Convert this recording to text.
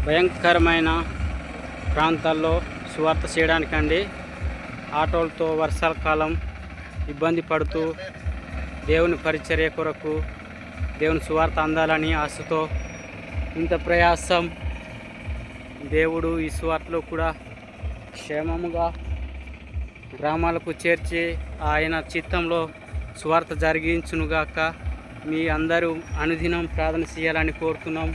భయంకరమైన ప్రాంతాల్లో సువార్త చేయడానికండి. ఆటోలతో వర్షాల కాలం ఇబ్బంది పడుతూ దేవుని పరిచర్య కొరకు దేవుని సువార్త అందాలని ఆశతో ఇంత ప్రయాసం. దేవుడు ఈ సువార్తలో కూడా క్షేమముగా గ్రామాలకు చేర్చి ఆయన చిత్తంలో సువార్త జరిగించునుగాక. మీ అందరూ అనుదినం ప్రార్థన చేయాలని కోరుతున్నాం.